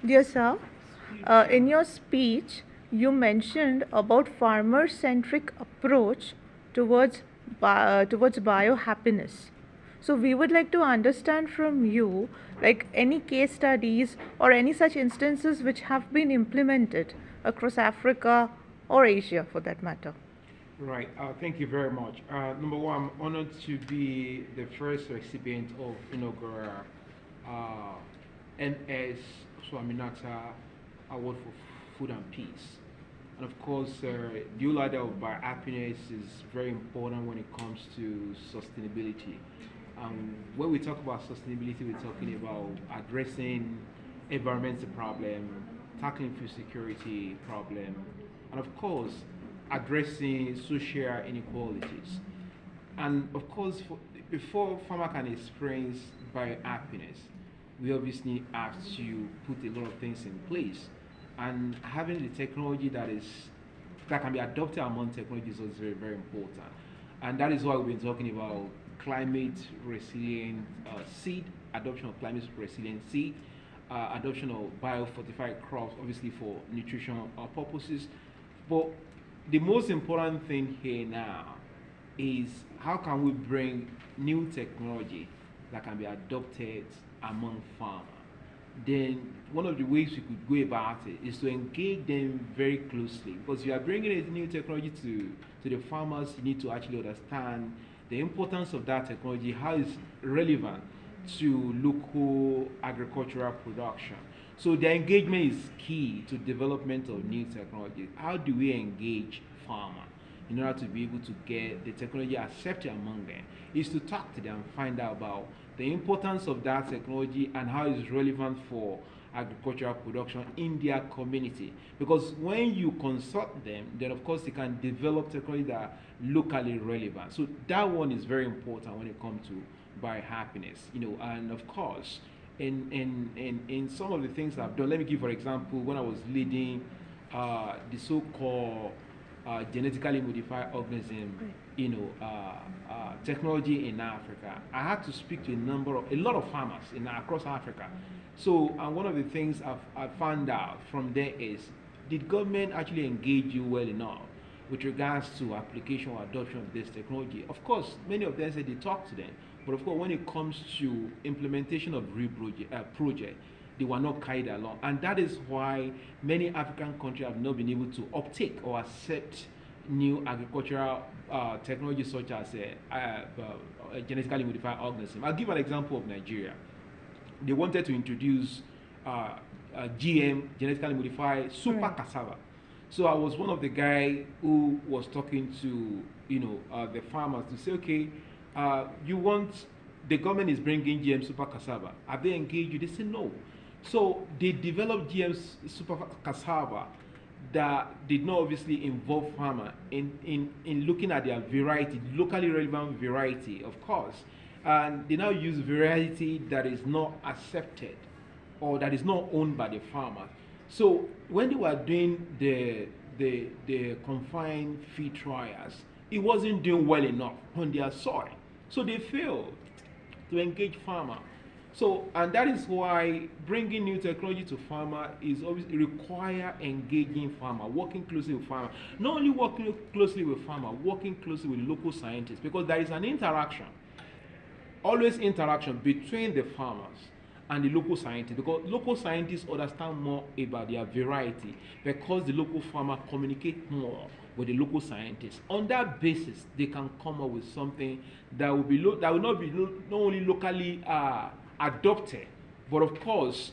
Dear sir, in your speech, you mentioned about farmer-centric approach towards towards biohappiness. So we would like to understand from you, like any case studies or any such instances which have been implemented across Africa or Asia, for that matter. Right. Thank you very much. Number one, I'm honored to be the first recipient of inaugural uh, NS Swaminatha Award for Food and Peace. And of course, the whole idea of happiness is very important when it comes to sustainability. When we talk about sustainability, we're talking about addressing environmental problem, tackling food security problem, and of course, addressing social inequalities. And of course, before farmer can experience biohappiness, we obviously have to put a lot of things in place. And having the technology that can be adopted among technologies is very, very important. And that is why we've been talking about climate resilient seed, adoption of climate resilient seed, adoption of biofortified crops, obviously for nutritional purposes. But the most important thing here now is how can we bring new technology that can be adopted among farmers. Then one of the ways we could go about it is to engage them very closely, because you are bringing a new technology to the farmers. You need to actually understand the importance of that technology, how it's relevant to local agricultural production. So the engagement is key to development of new technology. How do we engage farmer in order to be able to get the technology accepted among them? Is to talk to them, find out about the importance of that technology and how it's relevant for agricultural production in their community. Because when you consult them, then of course they can develop technology that are locally relevant. So that one is very important when it comes to biohappiness, and of course in some of the things I've done. Let me give for example when I was leading the so-called genetically modified organism, technology in Africa. I had to speak to a lot of farmers across Africa. So one of the things I found out from there is, did government actually engage you well enough with regards to application or adoption of this technology? Of course, many of them said they talked to them, but of course, when it comes to implementation of real project, they were not carried along. And that is why many African countries have not been able to uptake or accept new agricultural technologies such as genetically modified organisms. I'll give an example of Nigeria. They wanted to introduce GM, genetically modified super cassava. So I was one of the guy who was talking to the farmers to say, okay, you want the government is bringing GM super cassava. Have they engaged you? They said no. So they developed GM super cassava that did not obviously involve farmer in looking at their variety, locally relevant variety, of course. And they now use variety that is not accepted or that is not owned by the farmer. So when they were doing the confined feed trials, it wasn't doing well enough on their soil. So they failed to engage farmer. So, and that is why bringing new technology to farmer is obviously require engaging farmer, working closely with farmer. Not only working closely with farmer, working closely with local scientists, because there is an interaction, always interaction between the farmers and the local scientists, because local scientists understand more about their variety because the local farmer communicate more with the local scientists. On that basis, they can come up with something that will be that will not be not only locally adopted, but of course